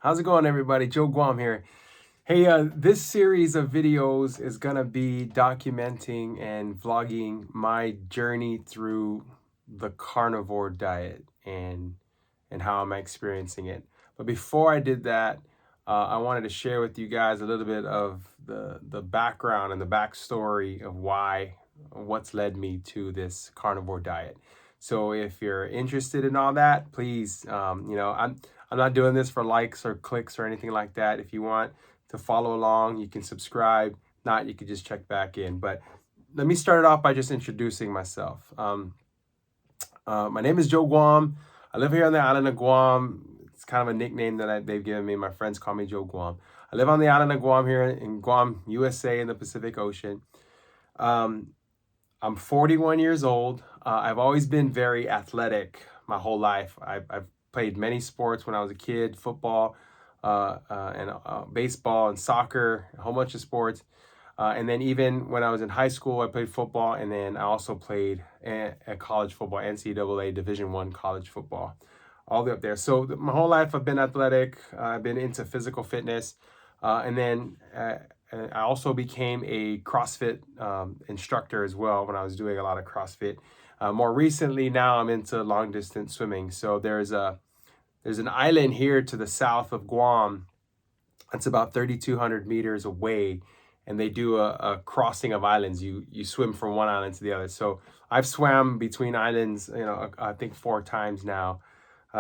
How's it going, everybody? Joe Guam here. Hey, this series of videos is gonna be documenting and vlogging my journey through the carnivore diet and how I'm experiencing it. But before I did that, I wanted to share with you guys a little bit of the background and the backstory of what's led me to this carnivore diet. So if you're interested in all that, please, I'm not doing this for likes or clicks or anything like that. If you want to follow along, you can subscribe. Not, you can just check back in. But let me start it off by just introducing myself. My name is Joe Guam. I live here on the island of Guam. It's kind of a nickname that they've given me. My friends call me Joe Guam. I live on the island of Guam here in Guam, USA, in the Pacific Ocean. I'm 41 years old. I've always been very athletic my whole life. I've played many sports when I was a kid, football, and baseball and soccer, a whole bunch of sports. And then even when I was in high school, I played football, and then I also played a college football, NCAA Division I college football, all the way up there. So my whole life I've been athletic. I've been into physical fitness, and then I also became a CrossFit instructor as well when I was doing a lot of CrossFit. More recently, now I'm into long distance swimming. So there's an island here to the south of Guam. It's about 3,200 meters away, and they do a crossing of islands. You swim from one island to the other. So I've swam between islands, I think 4 times now.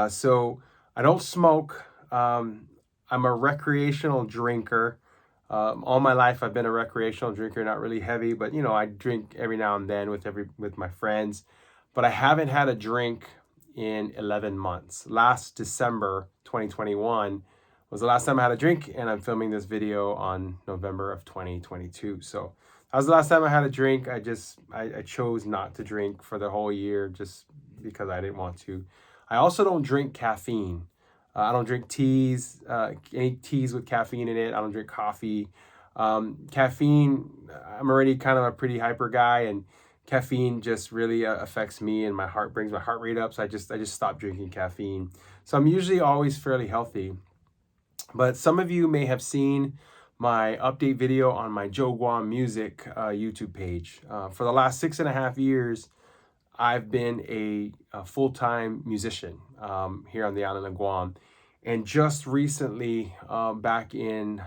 So I don't smoke. I'm a recreational drinker. All my life I've been a recreational drinker, not really heavy, but I drink every now and then with my friends. But I haven't had a drink in 11 months. Last December 2021 was the last time I had a drink, and I'm filming this video on November of 2022. So that was the last time I had a drink. I chose not to drink for the whole year just because I didn't want to. I also don't drink caffeine. I don't drink teas, any teas with caffeine in it. I don't drink coffee. Caffeine, I'm already kind of a pretty hyper guy, and caffeine just really affects me, and brings my heart rate up. So I just stopped drinking caffeine. So I'm usually always fairly healthy. But some of you may have seen my update video on my Joe Guam Music YouTube page. For the last 6.5 years, I've been a full-time musician here on the island of Guam. And just recently, back in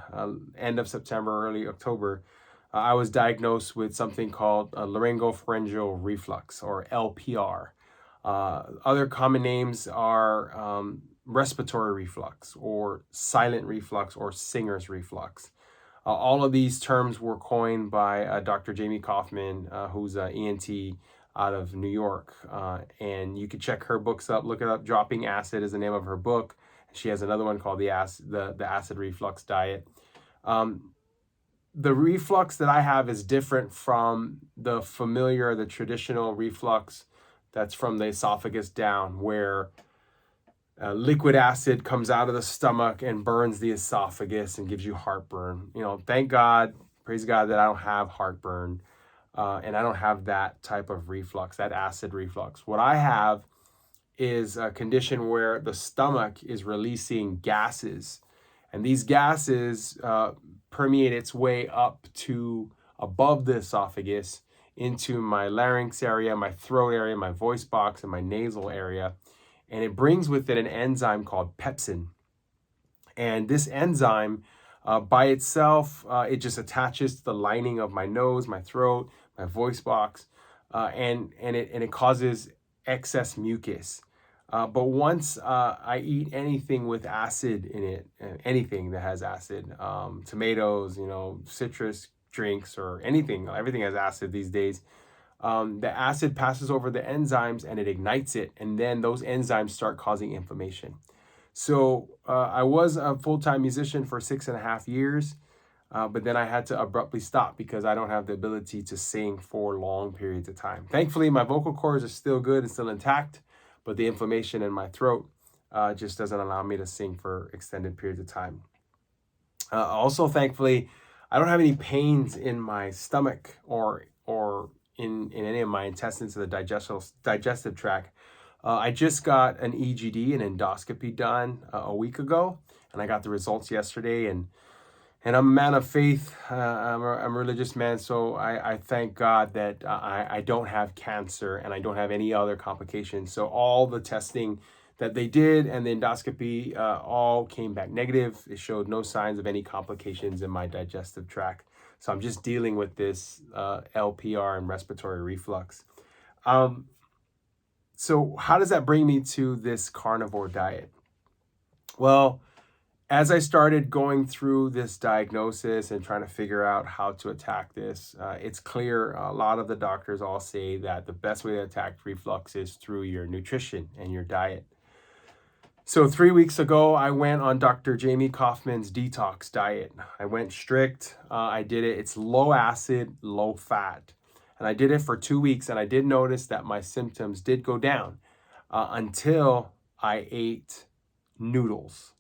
end of September, early October, I was diagnosed with something called Laryngopharyngeal Reflux, or LPR. Other common names are respiratory reflux, or silent reflux, or singer's reflux. All of these terms were coined by Dr. Jamie Koufman, who's an ENT out of New York. And you can check her books up, look it up. Dropping Acid is the name of her book. She has another one called the Acid Reflux Diet. The reflux that I have is different from the traditional reflux that's from the esophagus down, where liquid acid comes out of the stomach and burns the esophagus and gives you heartburn. Thank God, praise God, that I don't have heartburn, and I don't have that type of reflux, that acid reflux. What I have is a condition where the stomach is releasing gases, and these gases permeate its way up to above the esophagus into my larynx area, my throat area, my voice box, and my nasal area. And it brings with it an enzyme called pepsin. And this enzyme, by itself, it just attaches to the lining of my nose, my throat, my voice box, and it causes excess mucus. But once I eat anything with acid in it, anything that has acid, tomatoes, citrus drinks, or anything, everything has acid these days. The acid passes over the enzymes and it ignites it, and then those enzymes start causing inflammation. So I was a full-time musician for 6.5 years, but then I had to abruptly stop because I don't have the ability to sing for long periods of time. Thankfully, my vocal cords are still good and still intact, but the inflammation in my throat just doesn't allow me to sing for extended periods of time. Also, thankfully, I don't have any pains in my stomach or in any of my intestines or the digestive tract. I just got an EGD, an endoscopy, done a week ago, and I got the results yesterday, and I'm a man of faith. I'm a religious man, so I thank God that I don't have cancer and I don't have any other complications. So all the testing that they did and the endoscopy all came back negative. It showed no signs of any complications in my digestive tract. So I'm just dealing with this LPR and respiratory reflux. So how does that bring me to this carnivore diet? Well, as I started going through this diagnosis and trying to figure out how to attack this, it's clear a lot of the doctors all say that the best way to attack reflux is through your nutrition and your diet. So 3 weeks ago, I went on Dr. Jamie Koufman's detox diet. I went strict. I did it. It's low acid, low fat. And I did it for 2 weeks, and I did notice that my symptoms did go down until I ate noodles.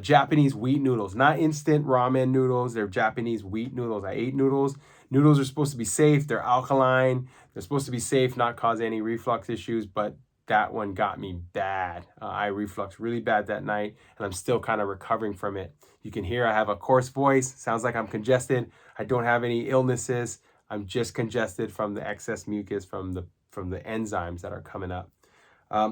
Japanese wheat noodles, not instant ramen noodles. They're Japanese wheat noodles. I ate noodles. Noodles are supposed to be safe. They're alkaline. They're supposed to be safe, not cause any reflux issues, but that one got me bad. I reflux really bad that night, and I'm still kind of recovering from it. You can hear I have a coarse voice. Sounds like I'm congested. I don't have any illnesses. I'm just congested from the excess mucus from the enzymes that are coming up.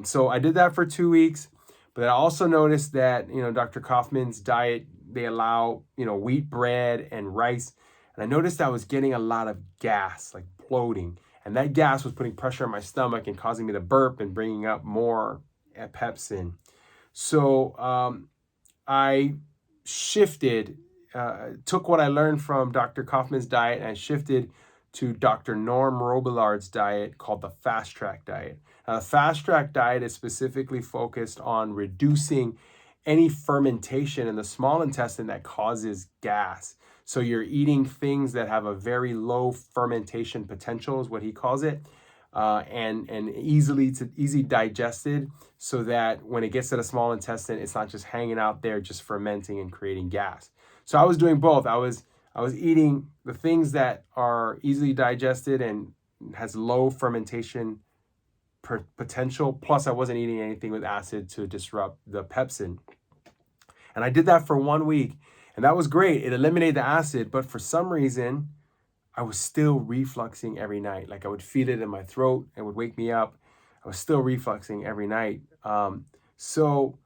So I did that for 2 weeks. But I also noticed that, Dr. Koufman's diet, they allow, wheat bread and rice. And I noticed I was getting a lot of gas, like bloating. And that gas was putting pressure on my stomach and causing me to burp and bringing up more pepsin. So I shifted, took what I learned from Dr. Koufman's diet and I shifted to Dr. Norm Robillard's diet called the Fast Tract Diet. Now, the Fast Tract Diet is specifically focused on reducing any fermentation in the small intestine that causes gas. So you're eating things that have a very low fermentation potential, is what he calls it, and easy digested, so that when it gets to the small intestine, it's not just hanging out there, just fermenting and creating gas. So I was doing both. I was eating the things that are easily digested and has low fermentation potential, plus I wasn't eating anything with acid to disrupt the pepsin. And I did that for 1 week, and that was great. It eliminated the acid, but for some reason, I was still refluxing every night. Like I would feel it in my throat, it would wake me up. I was still refluxing every night. So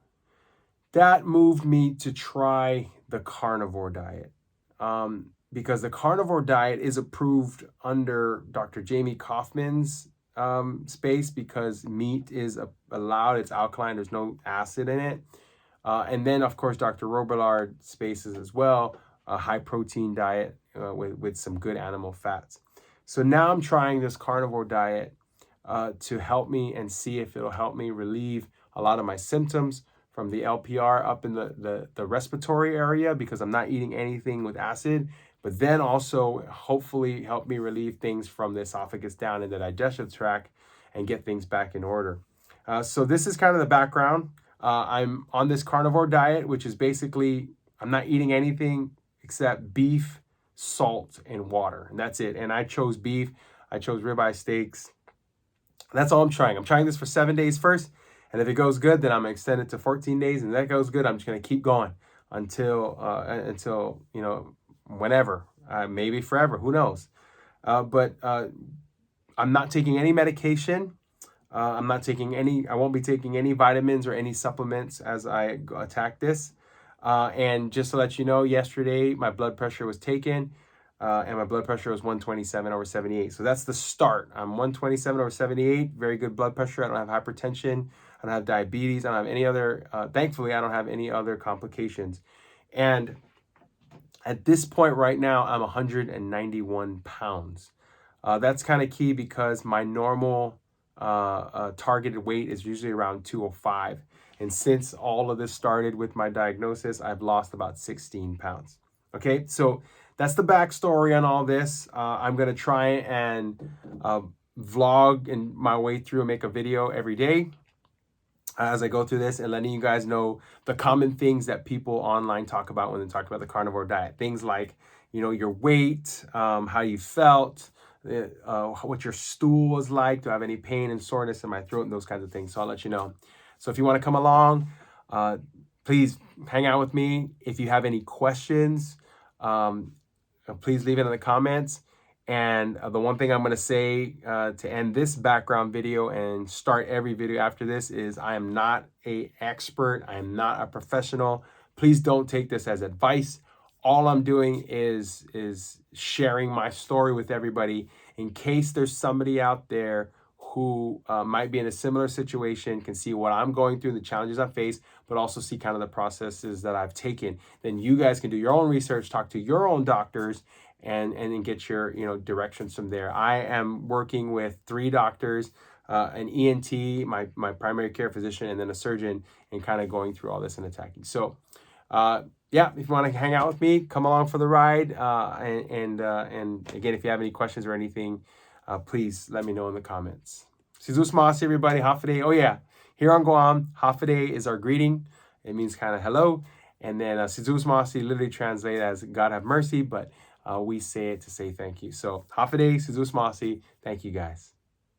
that moved me to try the carnivore diet. Because the carnivore diet is approved under Dr. Jamie Koufman's space, because meat is allowed, it's alkaline, there's no acid in it. And then, of course, Dr. Robillard spaces as well, a high protein diet with some good animal fats. So now I'm trying this carnivore diet to help me and see if it'll help me relieve a lot of my symptoms from the LPR up in the respiratory area, because I'm not eating anything with acid, but then also hopefully help me relieve things from the esophagus down in the digestive tract and get things back in order. So this is kind of the background. I'm on this carnivore diet, which is basically I'm not eating anything except beef, salt, and water, and that's it. And I chose beef. I chose ribeye steaks. That's all I'm trying. I'm trying this for 7 days first, and if it goes good, then I'm gonna extend it to 14 days, and if that goes good, I'm just gonna keep going until whenever, maybe forever, who knows? But I'm not taking any medication. I won't be taking any vitamins or any supplements as I attack this. And just to let you know, yesterday my blood pressure was taken, and my blood pressure was 127/78. So that's the start. I'm 127/78, very good blood pressure. I don't have hypertension. I don't have diabetes. I don't have any other, thankfully, I don't have any other complications. And at this point right now, I'm 191 pounds. That's kind of key because my normal targeted weight is usually around 205. And since all of this started with my diagnosis, I've lost about 16 pounds. Okay, so that's the backstory on all this. I'm going to try and vlog in my way through and make a video every day as I go through this, and letting you guys know the common things that people online talk about when they talk about the carnivore diet. Things like, your weight, how you felt, what your stool was like, do I have any pain and soreness in my throat, and those kinds of things. So I'll let you know. So if you want to come along, please hang out with me. If you have any questions, please leave it in the comments. And the one thing I'm going to say to end this background video and start every video after this is I am not an expert. I am not a professional. Please don't take this as advice. All I'm doing is sharing my story with everybody in case there's somebody out there who might be in a similar situation, can see what I'm going through, the challenges I face, but also see kind of the processes that I've taken. Then you guys can do your own research, talk to your own doctors, and then get your directions from there. I am working with 3 doctors, an ENT, my primary care physician, and then a surgeon, and kind of going through all this and attacking. So yeah, if you want to hang out with me, come along for the ride. And again, if you have any questions or anything, please let me know in the comments. Sizus Masi, everybody. Hafide. Oh yeah, here on Guam, Hafide is our greeting. It means kind of hello. And then Sizus Masi literally translated as God have mercy, but we say it to say thank you. So Hafide, Sizus Masi, thank you guys.